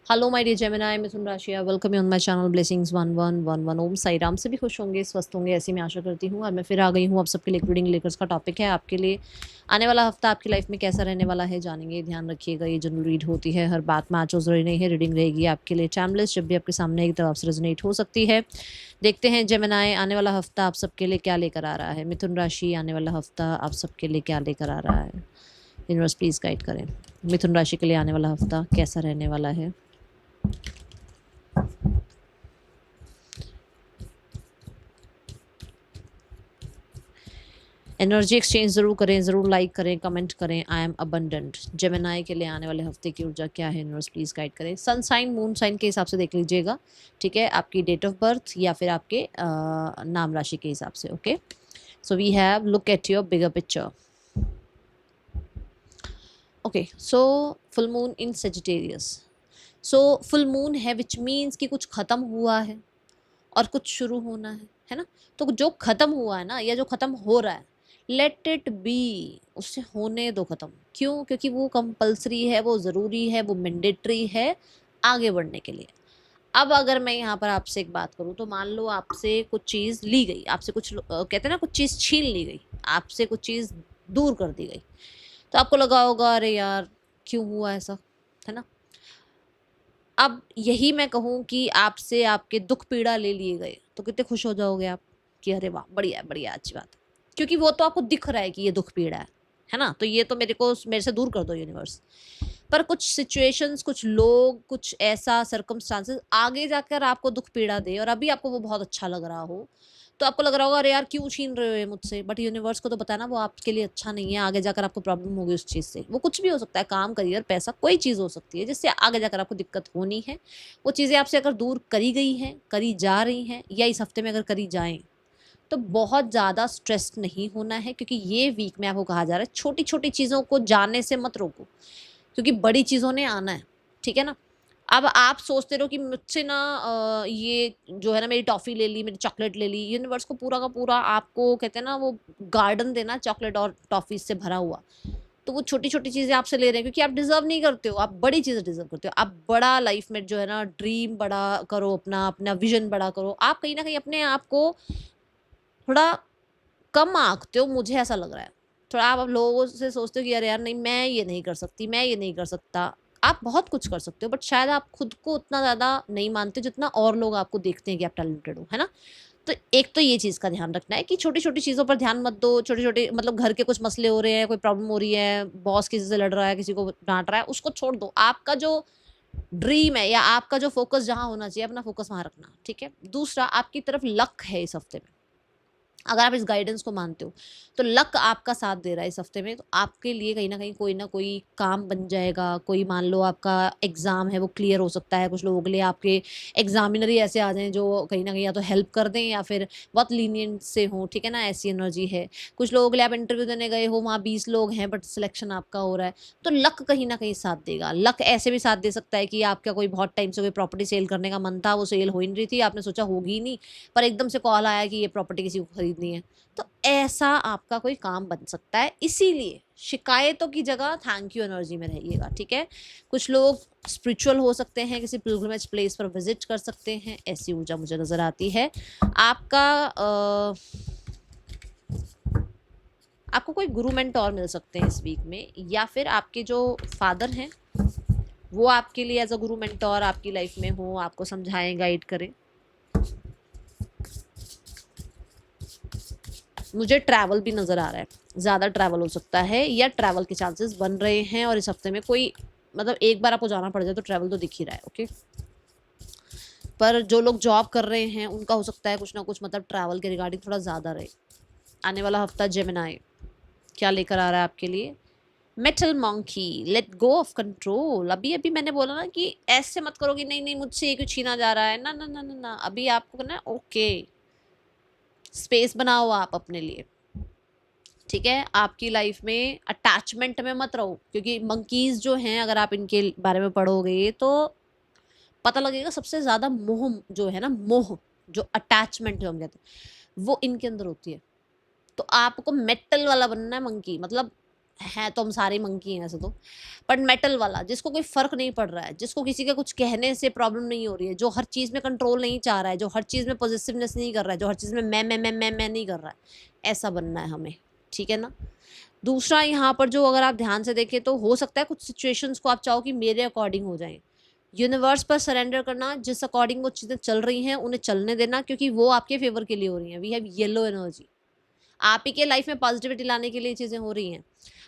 Hello my dear Gemini, मिथुन राशि, welcome you on my channel blessings 1111। ओम साई राम। सभी खुश होंगे, स्वस्थ होंगे, ऐसी मैं आशा करती हूँ। और मैं फिर आ गई हूँ आप सबके लिए रीडिंग लेकर। का टॉपिक है आपके लिए आने वाला हफ्ता आपकी लाइफ में कैसा रहने वाला है, जानेंगे। ध्यान रखिएगा, ये जनरल रीड होती है, हर बात मैच हो जरूरी नहीं है। रीडिंग रहेगी आपके लिए टाइमलेस, जब भी आपके सामने एक तरफ से रेजोनेट हो सकती है। देखते हैं जेमिनी आने वाला हफ्ता आप सबके लिए क्या लेकर आ रहा है। मिथुन राशि आने वाला हफ्ता आप सबके लिए क्या लेकर आ रहा है। यूनिवर्स प्लीज गाइड करें, मिथुन राशि के लिए आने वाला हफ्ता कैसा रहने वाला है। एनर्जी एक्सचेंज जरूर करें, जरूर लाइक करें, कमेंट करें। I am abundant. जेमिनी के लिए आने वाले हफ्ते की ऊर्जा क्या है, यूनिवर्स प्लीज गाइड करें। सन साइन मून साइन के हिसाब से देख लीजिएगा, ठीक है, आपकी डेट ऑफ बर्थ या फिर आपके नाम राशि के हिसाब से। Okay, so we have look at your bigger picture. Okay, so full moon in Sagittarius. So full moon है विच मीन्स कि कुछ खत्म हुआ है और कुछ शुरू होना है ना। तो जो खत्म हुआ है ना, या जो खत्म हो रहा है, लेट इट बी, उससे होने दो खत्म। क्यों? क्योंकि वो कंपल्सरी है, वो ज़रूरी है, वो मैंडेटरी है आगे बढ़ने के लिए। अब अगर मैं यहाँ पर आपसे एक बात करूँ, तो मान लो आपसे कुछ चीज़ ली गई, आपसे कुछ कहते हैं ना, कुछ चीज़ छीन ली गई, आपसे कुछ चीज़ दूर कर दी गई, तो आपको लगा होगा अरे यार क्यों हुआ ऐसा, है ना। अब यही मैं कहूँ कि आपसे आपके दुख पीड़ा ले लिए गए, तो कितने खुश हो जाओगे आप कि अरे वाह, बढ़िया है, बढ़िया, अच्छी बात है। क्योंकि वो तो आपको दिख रहा है कि ये दुख पीड़ा है ना। तो ये तो मेरे से दूर कर दो यूनिवर्स। पर कुछ सिचुएशंस, कुछ लोग, कुछ ऐसा सर्कमस्टांसेस आगे जाकर आपको दुख पीड़ा दे, और अभी आपको वो बहुत अच्छा लग रहा हो, तो आपको लग रहा होगा अरे यार क्यों छीन रहे हो ये मुझसे। बट यूनिवर्स को तो पता है ना वो आपके लिए अच्छा नहीं है, आगे जाकर आपको प्रॉब्लम होगी उस चीज़ से। वो कुछ भी हो सकता है, काम, करियर, पैसा, कोई चीज़ हो सकती है जिससे आगे जाकर आपको दिक्कत होनी है। वो चीज़ें आपसे अगर दूर करी गई हैं, करी जा रही हैं, या इस हफ्ते में अगर करी जाएं, तो बहुत ज़्यादा स्ट्रेस नहीं होना है। क्योंकि ये वीक में आपको कहा जा रहा है छोटी छोटी चीज़ों को जानने से मत रोको, क्योंकि बड़ी चीज़ों ने आना है, ठीक है ना। अब आप सोचते रहो कि मुझसे ना ये जो है ना, मेरी टॉफ़ी ले ली, मेरी चॉकलेट ले ली। यूनिवर्स को पूरा का पूरा आपको कहते हैं ना वो गार्डन देना चॉकलेट और टॉफ़ी से भरा हुआ। तो वो छोटी-छोटी चीज़ें आपसे ले रहे हैं क्योंकि आप डिज़र्व नहीं करते हो, आप बड़ी चीज़ें डिज़र्व करते हो। आप बड़ा लाइफ़ में जो है ना ड्रीम बड़ा करो, अपना विज़न बड़ा करो। आप कहीं न कहीं अपने आप को थोड़ा कम आँकते हो, मुझे ऐसा लग रहा है। थोड़ा आप अब लोगों से सोचते हो कि अरे यार नहीं, मैं ये नहीं कर सकती, मैं ये नहीं कर सकता। आप बहुत कुछ कर सकते हो, बट शायद आप खुद को उतना ज़्यादा नहीं मानते जितना और लोग आपको देखते हैं कि आप टैलेंटेड हो, है ना? तो एक तो ये चीज़ का ध्यान रखना है कि छोटी-छोटी चीज़ों पर ध्यान मत दो। छोटे-छोटे मतलब घर के कुछ मसले हो रहे हैं, कोई प्रॉब्लम हो रही है, बॉस किसी से लड़ रहा है, किसी को डाँट रहा है, उसको छोड़ दो। आपका जो ड्रीम है या आपका जो फ़ोकस जहाँ होना चाहिए, अपना फ़ोकस वहाँ रखना, ठीक है? दूसरा, आपकी तरफ लक है इस हफ्ते में। अगर आप इस गाइडेंस को मानते हो, तो लक आपका साथ दे रहा है इस हफ्ते में, तो आपके लिए कहीं न कहीं कोई ना कोई काम बन जाएगा। कोई मान लो आपका एग्ज़ाम है वो क्लियर हो सकता है। कुछ लोगों के लिए आपके एग्ज़ामिनर ही ऐसे आ जाएँ जो कहीं न कहीं या तो हेल्प कर दें या फिर बहुत लीनिएंट से हों, ठीक है ना? ऐसी एनर्जी है। कुछ लोगों के लिए आप इंटरव्यू देने गए हो, वहाँ 20 लोग हैं बट सिलेक्शन आपका हो रहा है, तो लक कहीं न कहीं साथ देगा। लक ऐसे भी साथ दे सकता है कि आपका कोई बहुत टाइम से कोई प्रॉपर्टी सेल करने का मन था, वो सेल हो ही नहीं रही थी, आपने सोचा होगी ही नहीं, पर एकदम से कॉल आया कि ये प्रॉपर्टी किसी को खरीदनी है। तो ऐसा आपका कोई काम बन सकता है। इसीलिए शिकायतों की जगह थैंक यू एनर्जी में रहिएगा, ठीक है। कुछ लोग स्पिरिचुअल हो सकते हैं, किसी पिलग्रिमेज प्लेस पर विजिट कर सकते हैं, ऐसी ऊर्जा मुझे नजर आती है। आपका आपको कोई गुरु मेंटोर मिल सकते हैं इस वीक में, या फिर आपके जो फादर हैं वो आपके लिए एज अ गुरु मेंटोर आपकी लाइफ में हो, आपको समझाएं, गाइड करें। मुझे ट्रैवल भी नज़र आ रहा है, ज़्यादा ट्रैवल हो सकता है या ट्रैवल के चांसेस बन रहे हैं। और इस हफ्ते में कोई मतलब एक बार आपको जाना पड़ जाए तो ट्रैवल तो दिख ही रहा है, ओके। पर जो लोग जॉब कर रहे हैं उनका हो सकता है कुछ ना कुछ मतलब ट्रैवल के रिगार्डिंग थोड़ा ज़्यादा रहे। आने वाला हफ्ता जेमिनी क्या लेकर आ रहा है आपके लिए। Metal monkey, let go of control. अभी अभी मैंने बोला ना कि ऐसे मत करो कि नहीं नहीं मुझसे ये क्यों छीना जा रहा है, ना ना ना ना ना। अभी आपको करना है ओके, स्पेस बनाओ आप अपने लिए, ठीक है। आपकी लाइफ में अटैचमेंट में मत रहो, क्योंकि मंकीज जो हैं अगर आप इनके बारे में पढ़ोगे तो पता लगेगा सबसे ज्यादा मोह जो है ना, मोह, जो अटैचमेंट जो हम कहते हैं वो इनके अंदर होती है। तो आपको मेटल वाला बनना है मंकी, मतलब हैं तो हम सारे मंकी हैं ऐसे तो, बट मेटल वाला जिसको कोई फ़र्क नहीं पड़ रहा है, जिसको किसी का कुछ कहने से प्रॉब्लम नहीं हो रही है, जो हर चीज़ में कंट्रोल नहीं चाह रहा है, जो हर चीज़ में पॉज़िटिवनेस नहीं कर रहा है, जो हर चीज़ में मैं नहीं कर रहा है, ऐसा बनना है हमें, ठीक है ना? दूसरा यहाँ पर जो अगर आप ध्यान से देखें तो हो सकता है कुछ सिचुएशंस को आप चाहो कि मेरे अकॉर्डिंग हो जाएँ। यूनिवर्स पर सरेंडर करना, जिस अकॉर्डिंग वो चीज़ें चल रही हैं, उन्हें चलने देना क्योंकि वो आपके फ़ेवर के लिए हो रही हैं। We have yellow energy. आप ही के लाइफ में पॉजिटिविटी लाने के लिए चीज़ें हो रही हैं।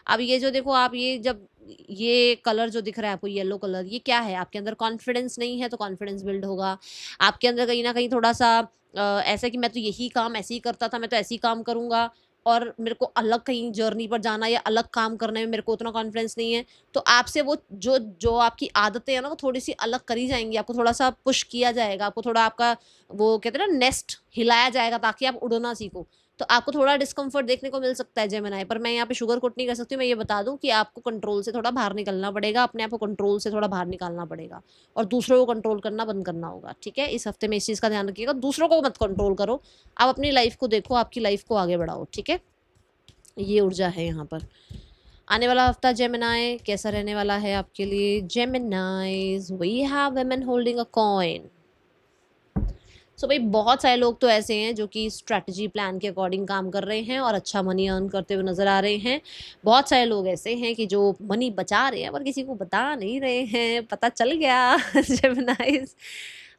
अब ये जो देखो आप ये जब ये कलर जो दिख रहा है आपको येलो कलर, ये क्या है? आपके अंदर कॉन्फिडेंस नहीं है तो कॉन्फिडेंस बिल्ड होगा। आपके अंदर कहीं न कहीं थोड़ा-सा ऐसा है कि मैं तो यही काम ऐसे ही करता था, मैं तो ऐसे ही काम करूँगा और मेरे को अलग कहीं जर्नी पर जाना या अलग काम करने में मेरे को उतना कॉन्फिडेंस नहीं है। तो आपसे वो जो जो आपकी आदतें हैं ना, वो थोड़ी-सी अलग करी जाएँगी। आपको थोड़ा-सा पुश किया जाएगा, आपको थोड़ा आपका वो कहते हैं ना नेस्ट हिलाया जाएगा ताकि आप उड़ना सीखो। तो आपको थोड़ा डिस्कम्फर्ट देखने को मिल सकता है जेमिनी, पर मैं यहाँ पे शुगर कोट नहीं कर सकती हूँ। मैं ये बता दूँ कि आपको कंट्रोल से थोड़ा बाहर निकलना पड़ेगा, अपने आप को कंट्रोल से थोड़ा बाहर निकालना पड़ेगा और दूसरों को कंट्रोल करना बंद करना होगा, ठीक है? इस हफ्ते में इस चीज़ का ध्यान रखिएगा, दूसरों को मत कंट्रोल करो, आप अपनी लाइफ़ को देखो, आपकी लाइफ़ को आगे बढ़ाओ, ठीक है? ये ऊर्जा है यहाँ पर। आने वाला हफ्ता जेमिनी कैसा रहने वाला है आपके लिए? Geminis we have women holding a coin. So भाई बहुत सारे लोग तो ऐसे हैं जो कि स्ट्रैटेजी प्लान के अकॉर्डिंग काम कर रहे हैं और अच्छा मनी अर्न करते हुए नज़र आ रहे हैं। बहुत सारे लोग ऐसे हैं कि जो मनी बचा रहे हैं पर किसी को बता नहीं रहे हैं, पता चल गया जेमिनीज़।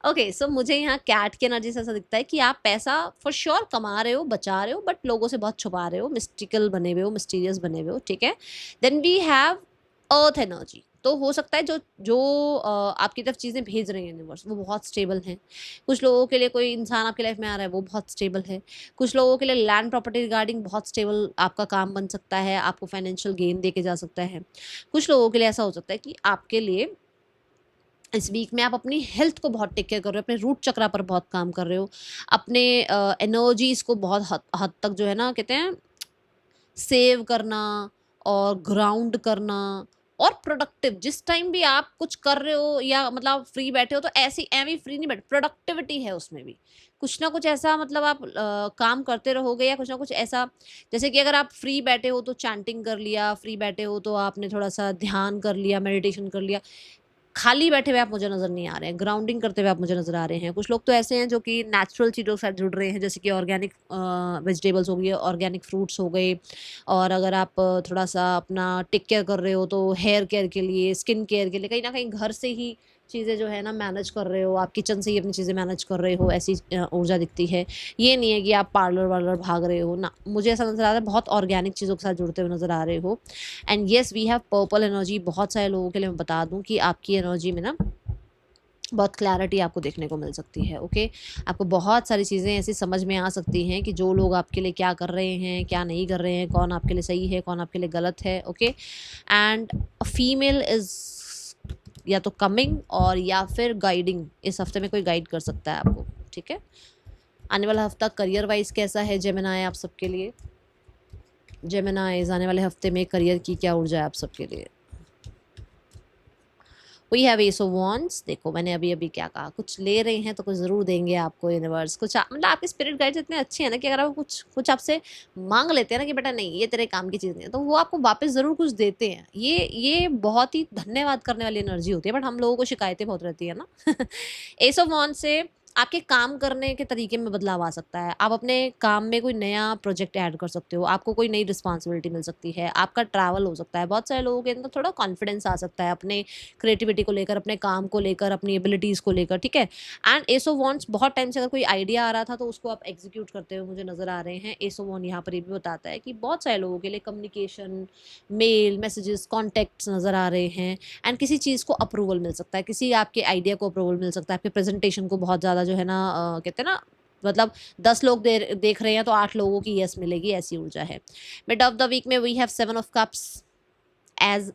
ओके, सो मुझे यहाँ कैट की एनर्जी से ऐसा दिखता है कि आप पैसा फॉर श्योर कमा रहे हो, बचा रहे हो, बट लोगों से बहुत छुपा रहे हो, मिस्टिकल बने हुए हो, मिस्टीरियस बने हुए हो, ठीक है? Then we have earth energy. तो हो सकता है जो जो आपकी तरफ चीज़ें भेज रहे हैं यूनिवर्स वो बहुत स्टेबल हैं। कुछ लोगों के लिए कोई इंसान आपकी लाइफ में आ रहा है वो बहुत स्टेबल है। कुछ लोगों के लिए लैंड प्रॉपर्टी रिगार्डिंग बहुत स्टेबल आपका काम बन सकता है, आपको फाइनेंशियल गेन देके जा सकता है। कुछ लोगों के लिए ऐसा हो सकता है कि आपके लिए इस वीक में आप अपनी हेल्थ को बहुत टेक केयर कर रहे हो, अपने रूट चक्रा पर बहुत काम कर रहे हो, अपने एनर्जीज़ को बहुत हद हद तक जो है ना कहते हैं सेव करना और ग्राउंड करना और प्रोडक्टिव जिस टाइम भी आप कुछ कर रहे हो या मतलब आप फ्री बैठे हो तो ऐसी एवी फ्री नहीं बैठे, प्रोडक्टिविटी है उसमें भी कुछ ना कुछ ऐसा मतलब आप काम करते रहोगे या कुछ ना कुछ ऐसा जैसे कि अगर आप फ्री बैठे हो तो चैंटिंग कर लिया, फ्री बैठे हो तो आपने थोड़ा सा ध्यान कर लिया, मेडिटेशन कर लिया। खाली बैठे हुए आप मुझे नज़र नहीं आ रहे हैं, ग्राउंडिंग करते हुए आप मुझे नज़र आ रहे हैं। कुछ लोग तो ऐसे हैं जो कि नेचुरल चीज़ों के साथ जुड़ रहे हैं, जैसे कि ऑर्गेनिक वेजिटेबल्स हो गई, ऑर्गेनिक फ्रूट्स हो गए और अगर आप थोड़ा-सा अपना टेक केयर कर रहे हो, तो हेयर केयर के लिए, स्किन केयर के लिए कहीं न कहीं घर से ही चीज़ें जो है ना मैनेज कर रहे हो, आप किचन से ही अपनी चीज़ें मैनेज कर रहे हो, ऐसी ऊर्जा दिखती है। ये नहीं है कि आप पार्लर-वार्लर भाग रहे हो, ना, मुझे ऐसा नज़र आ रहा है बहुत ऑर्गेनिक चीज़ों के साथ जुड़ते हुए नज़र आ रहे हो। And yes we have purple energy. बहुत सारे लोगों के लिए मैं बता दूं कि आपकी एनर्जी में ना बहुत क्लैरिटी आपको देखने को मिल सकती है। ओके, आपको बहुत सारी चीज़ें ऐसी समझ में आ सकती हैं कि जो लोग आपके लिए क्या कर रहे हैं, क्या नहीं कर रहे हैं, कौन आपके लिए सही है, कौन आपके लिए गलत है। Okay, and a female is या तो कमिंग और या फिर गाइडिंग, इस हफ्ते में कोई गाइड कर सकता है आपको, ठीक है? आने वाला हफ्ता करियर वाइज कैसा है जेमिनी आप सबके लिए? जेमिनीज आने वाले हफ्ते में करियर की क्या ऊर्जा है आप सबके लिए? We have ace of wands. देखो मैंने अभी अभी क्या कहा, कुछ ले रहे हैं तो कुछ ज़रूर देंगे आपको यूनिवर्स। कुछ मतलब आपके स्पिरिट गाइड्स इतने अच्छे हैं ना कि अगर आप कुछ कुछ आपसे मांग लेते हैं ना कि बेटा नहीं ये तेरे काम की चीज़ नहीं है, तो वो आपको वापस ज़रूर कुछ देते हैं। ये बहुत ही धन्यवाद करने वाली एनर्जी होती है, बट हम लोगों को शिकायतें बहुत रहती है ना। एस ऑफ वांड्स से आपके काम करने के तरीके में बदलाव आ सकता है। आप अपने काम में कोई नया प्रोजेक्ट ऐड कर सकते हो, आपको कोई नई रिस्पॉन्सिबिलिटी मिल सकती है, आपका ट्रैवल हो सकता है। बहुत सारे लोगों के अंदर थोड़ा कॉन्फिडेंस आ सकता है अपने क्रिएटिविटी को लेकर, अपने काम को लेकर, अपनी एबिलिटीज़ को लेकर, ठीक है? एंड एस ऑफ वांड्स बहुत टाइम से अगर कोई आइडिया आ रहा था तो उसको आप एग्जीक्यूट करते हुए मुझे नज़र आ रहे हैं। एस ऑफ वांड यहाँ पर ये भी बताता है कि बहुत सारे लोगों के लिए कम्युनिकेशन, मेल, मैसेजेस, कॉन्टैक्ट्स नज़र आ रहे हैं एंड किसी चीज़ को अप्रूवल मिल सकता है, किसी आपके आइडिया को अप्रूवल मिल सकता है, आपके प्रेजेंटेशन को बहुत ज़्यादा जो है ना कहते हैं ना मतलब 10 लोग देख रहे हैं तो 8 लोगों की यस मिलेगी, ऐसी ऊर्जा है। मिड ऑफ द वीक में we have 7 of cups. As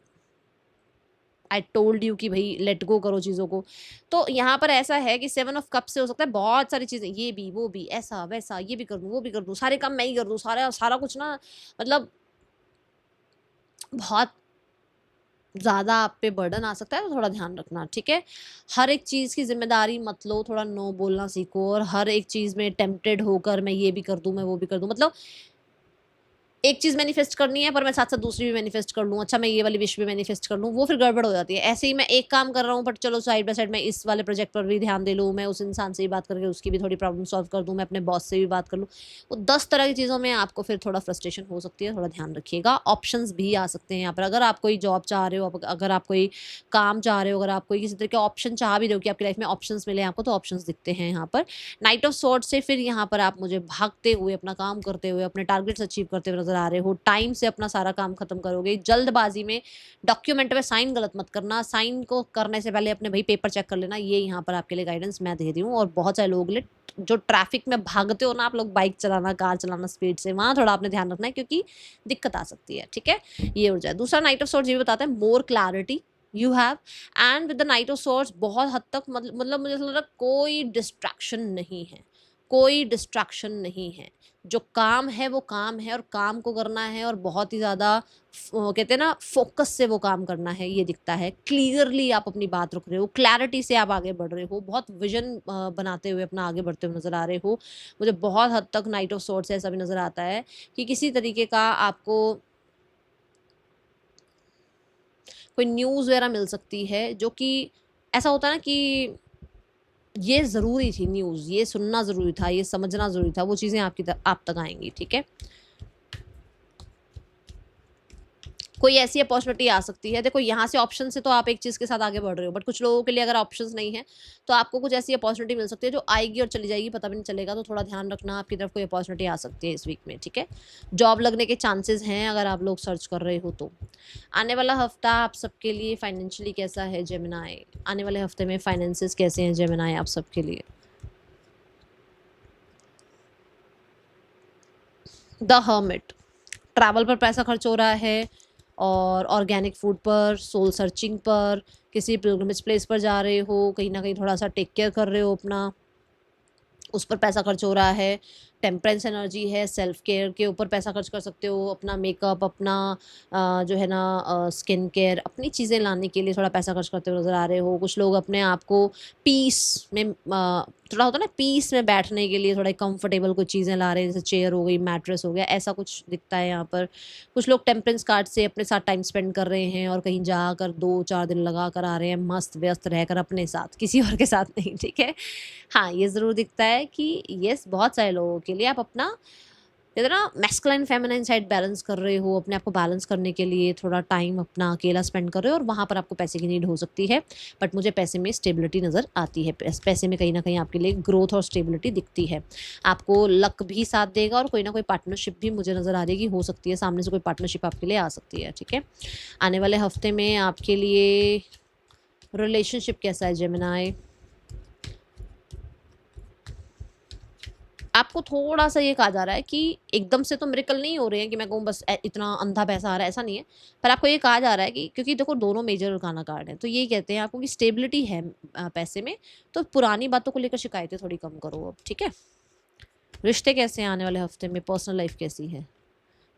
I told you कि भाई लेट गो करो चीज़ों को। तो यहाँ पर ऐसा है कि 7 ऑफ कप से हो सकता है बहुत सारी चीज़ें, ये भी वो भी ऐसा वैसा, ये भी कर दूँ वो भी कर दूँ, सारे काम मैं ही कर दूँ, सारा सारा कुछ ना मतलब बहुत ज़्यादा आप पे बर्डन आ सकता है, तो थोड़ा ध्यान रखना, ठीक है? हर एक चीज़ की ज़िम्मेदारी मत लो, थोड़ा नो बोलना सीखो और हर एक चीज़ में टेम्प्टेड होकर मैं ये भी कर दूँ, मैं वो भी कर दूँ, मतलब एक चीज़ मैनिफेस्ट करनी है पर मैं साथ-साथ दूसरी भी मैनिफेस्ट कर लूँ, अच्छा मैं ये वाली विश भी मैनिफेस्ट कर लूँ, वो फिर गड़बड़ हो जाती है। ऐसे ही मैं एक काम कर रहा हूँ बट चलो साइड बाय साइड मैं इस वाले प्रोजेक्ट पर भी ध्यान दे लूँ, मैं उस इंसान से भी बात करके उसकी भी थोड़ी प्रॉब्लम सॉल्व कर दूँ, मैं अपने बॉस से भी बात कर लूँ। वो 10 तरह की चीज़ों में आपको फिर थोड़ा फ्रस्ट्रेशन हो सकती है, थोड़ा ध्यान रखिएगा। ऑप्शंस भी आ सकते हैं यहाँ पर, अगर आप कोई जॉब चाह रहे हो, अगर आप कोई काम चाह रहे हो, अगर आप कोई किसी तरह के ऑप्शन चाह भी रहे हो कि आपकी लाइफ में ऑप्शंस मिले आपको, तो ऑप्शंस दिखते हैं यहाँ पर। नाइट ऑफ स्वॉर्ड्स से फिर यहाँ पर आप मुझे भागते हुए, अपना काम करते हुए, अपने टारगेट्स अचीव करते हुए नज़र आ रहे हो। टाइम से अपना सारा काम खत्म करोगे। जल्दबाज़ी में डॉक्यूमेंट में साइन गलत मत करना। साइन को करने से पहले अपने भई पेपर चेक कर लेना। ये यहाँ पर आपके लिए गाइडेंस मैं दे रही हूँ। और बहुत सारे लोगों के लिए जो ट्रैफिक में भागते हो ना आप लोग, बाइक चलाना, कार चलाना स्पीड से, वहाँ थोड़ा आपने ध्यान रखना है क्योंकि दिक्कत आ सकती है, ठीक है? ये उड़ जाए। दूसरा नाइट ऑफ स्वॉर्ड्स ये भी बताता है more clarity you have and with the night of swords बहुत हद तक मतलब मुझे ऐसा लग रहा है कोई डिस्ट्रैक्शन नहीं है। कोई डिस्ट्रैक्शन नहीं है। जो काम है वो काम है और काम को करना है और बहुत ही ज़्यादा कहते हैं ना फ़ोकस से वो काम करना है, ये दिखता है। क्लियरली आप अपनी बात रख रहे हो, क्लैरिटी से आप आगे बढ़ रहे हो, बहुत विज़न बनाते हुए अपना आगे बढ़ते हुए नज़र आ रहे हो। मुझे बहुत हद तक नाइट ऑफ स्वॉर्ड्स से ऐसा भी नज़र आता है कि किसी तरीके का आपको कोई न्यूज़ वगैरह मिल सकती है, जो कि ऐसा होता है ना कि ये ज़रूरी थी न्यूज़, ये सुनना ज़रूरी था, ये समझना ज़रूरी था, वो चीज़ें आप तक आएँगी, ठीक है? कोई ऐसी अपॉर्चुनिटी आ सकती है, देखो यहाँ से ऑप्शन से तो आप एक चीज़ के साथ आगे बढ़ रहे हो, बट कुछ लोगों के लिए अगर ऑप्शंस नहीं है, तो आपको कुछ ऐसी अपॉर्चुनिटी मिल सकती है जो आएगी और चली जाएगी, पता भी नहीं चलेगा, तो थोड़ा ध्यान रखना, आपकी तरफ कोई अपॉर्चुनिटी आ सकती है इस वीक में, ठीक है? जॉब लगने के चांसेस हैं अगर आप लोग सर्च कर रहे हो तो। आने वाला हफ्ता आप सबके लिए फाइनेंशियली कैसा है जेमिनी? आने वाले हफ्ते में फाइनेंसेस कैसे हैं जेमिनी आप सबके लिए? द हर्मिट, ट्रैवल पर पैसा खर्च हो रहा है और ऑर्गेनिक फूड पर, सोल सर्चिंग पर, किसी पिलग्रिमेज प्लेस पर जा रहे हो, कहीं न कहीं थोड़ा-सा टेक केयर कर रहे हो अपना, उस पर पैसा खर्च हो रहा है। टेम्परेंस एनर्जी है, सेल्फ केयर के ऊपर पैसा खर्च कर सकते हो, अपना मेकअप, अपना जो है ना स्किन केयर, अपनी चीज़ें लाने के लिए थोड़ा पैसा खर्च करते हुए नज़र आ रहे हो। कुछ लोग अपने आप को पीस में थोड़ा होता है ना, पीस में बैठने के लिए थोड़ा कंफर्टेबल कुछ चीज़ें ला रहे हैं, जैसे चेयर हो गई, मैट्रेस हो गया, ऐसा कुछ दिखता है यहाँ पर। कुछ लोग टेम्परेंस कार्ड से अपने साथ टाइम स्पेंड कर रहे हैं और कहीं जाकर 2-4 दिन लगा कर आ रहे हैं, मस्त-व्यस्त रहकर अपने साथ, किसी और के साथ नहीं, ठीक है? हाँ, ये ज़रूर दिखता है कि येस, बहुत सारे लोगों के लिए आप अपना कहते हैं ना मैस्कुलाइन फेमिनाइन साइड बैलेंस कर रहे हो, अपने आप को बैलेंस करने के लिए थोड़ा टाइम अपना अकेला स्पेंड कर रहे हो और वहाँ पर आपको पैसे की नीड हो सकती है। बट मुझे पैसे में स्टेबिलिटी नज़र आती है, पैसे में कहीं न कहीं आपके लिए ग्रोथ और स्टेबिलिटी दिखती है। आपको लक भी साथ देगा और कोई ना कोई पार्टनरशिप भी मुझे नज़र आ रही है कि हो सकती है, सामने से कोई पार्टनरशिप आपके लिए आ सकती है, ठीक है? आने वाले हफ्ते में आपके लिए रिलेशनशिप कैसा है जेमिनी? आपको थोड़ा-सा ये कहा जा रहा है कि एकदम से तो मिरेकल नहीं हो रहे हैं कि मैं कहूँ बस इतना अंधा पैसा आ रहा है, ऐसा नहीं है। पर आपको ये कहा जा रहा है कि क्योंकि देखो दोनों मेजर अरकाना कार्ड हैं, तो यही कहते हैं आपको कि स्टेबिलिटी है पैसे में, तो पुरानी बातों को लेकर शिकायतें थोड़ी कम करो अब, ठीक है? रिश्ते कैसे हैं आने वाले हफ्ते में? पर्सनल लाइफ कैसी है?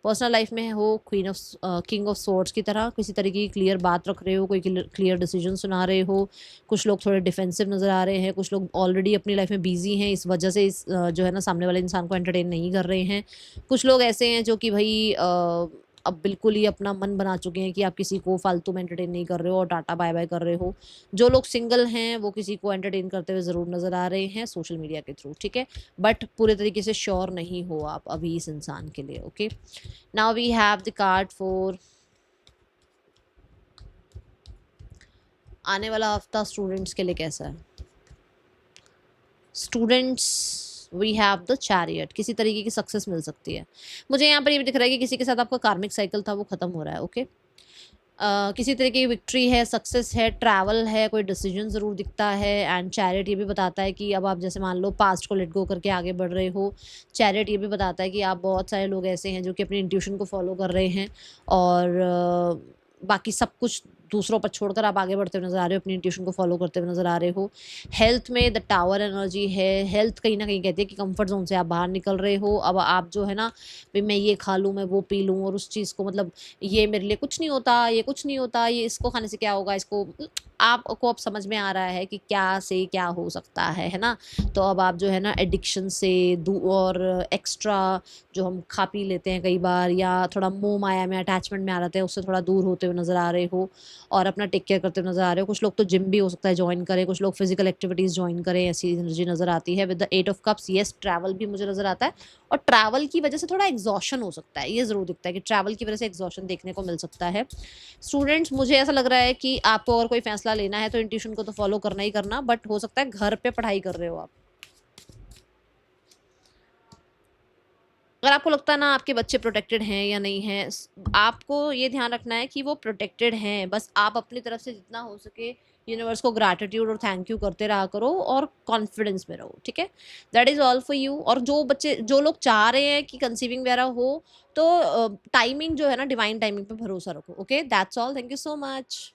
पर्सनल लाइफ में हो किंग ऑफ स्वॉर्ड्स की तरह किसी तरीके की क्लियर बात रख रहे हो, कोई क्लियर डिसीजन सुना रहे हो। कुछ लोग थोड़े डिफेंसिव नज़र आ रहे हैं, कुछ लोग ऑलरेडी अपनी लाइफ में बिजी हैं, इस वजह से जो है ना सामने वाले इंसान को एंटरटेन नहीं कर रहे हैं। कुछ लोग ऐसे हैं जो कि भाई अब बिल्कुल ही अपना मन बना चुके हैं कि आप किसी को फालतू में एंटरटेन नहीं कर रहे हो और टाटा बाय बाय कर रहे हो। जो लोग सिंगल हैं वो किसी को एंटरटेन करते हुए ज़रूर नज़र आ रहे हैं सोशल मीडिया के थ्रू, ठीक है? बट पूरे तरीके से श्योर नहीं हो आप अभी इस इंसान के लिए, okay? Now we have the card for आने वाला हफ्ता स्टूडेंट्स के लिए कैसा है? Students we have the chariot, किसी तरीके की सक्सेस मिल सकती है। मुझे यहाँ पर ये भी दिख रहा है कि किसी के साथ आपका कार्मिक साइकिल था वो ख़त्म हो रहा है, ओके? किसी तरह की विक्ट्री है, सक्सेस है, ट्रैवल है, कोई डिसीजन ज़रूर दिखता है एंड चैरियट ये भी बताता है कि अब आप जैसे मान लो पास्ट को लेट गो करके आगे बढ़ रहे हो। चैरियट ये भी बताता है कि आप बहुत सारे लोग ऐसे हैं जो कि अपनी इंट्यूशन को फॉलो कर रहे हैं और बाकी सब कुछ दूसरों पर छोड़कर आप आगे बढ़ते हुए नज़र आ रहे हो, अपनी इंट्यूशन को फॉलो करते हुए नज़र आ रहे हो। हेल्थ में द टावर एनर्जी है, हेल्थ कहीं ना कहीं कहती है कि कंफर्ट जोन से आप बाहर निकल रहे हो। अब आप जो है ना, भाई मैं ये खा लूँ, मैं वो पी लूँ, और उस चीज़ को मतलब ये मेरे लिए कुछ नहीं होता, ये कुछ नहीं होता, ये इसको खाने से क्या होगा, इसको आपको अब समझ में आ रहा है कि क्या से क्या हो सकता है ना। तो अब आप जो है ना एडिक्शन से और एक्स्ट्रा जो हम खा पी लेते हैं कई बार, या थोड़ा मोह माया में अटैचमेंट में आ जाते हैं, उससे थोड़ा दूर होते हुए नज़र आ रहे हो और अपना टेक केयर करते हुए नज़र आ रहे हो। कुछ लोग तो जिम भी हो सकता है ज्वाइन करें, कुछ लोग फिजिकल एक्टिविटीज़ ज्वाइन करें, ऐसी एनर्जी नज़र आती है। With the 8 of cups, yes travel भी मुझे नज़र आता है, और ट्रैवल की वजह से थोड़ा एग्जॉशन हो सकता है, ये ज़रूर दिखता है कि ट्रैवल की वजह से एग्जॉशन देखने को मिल सकता है। स्टूडेंट्स, मुझे ऐसा लग रहा है कि आपको अगर कोई फैसला लेना है तो इंट्यूशन को तो फॉलो करना ही करना, बट हो सकता है घर पे पढ़ाई कर रहे हो आप, अगर आपको लगता है ना आपके बच्चे प्रोटेक्टेड हैं या नहीं हैं, आपको ये ध्यान रखना है कि वो प्रोटेक्टेड हैं। बस आप अपनी तरफ से जितना हो सके यूनिवर्स को ग्रैटिट्यूड और थैंक यू करते रहा करो, और कॉन्फिडेंस में रहो, ठीक है। That is all for you. और जो लोग चाह रहे हैं कि कंसीविंग वगैरह हो, तो टाइमिंग जो है ना, डिवाइन टाइमिंग पे भरोसा रखो। Okay, that's all, thank you so much.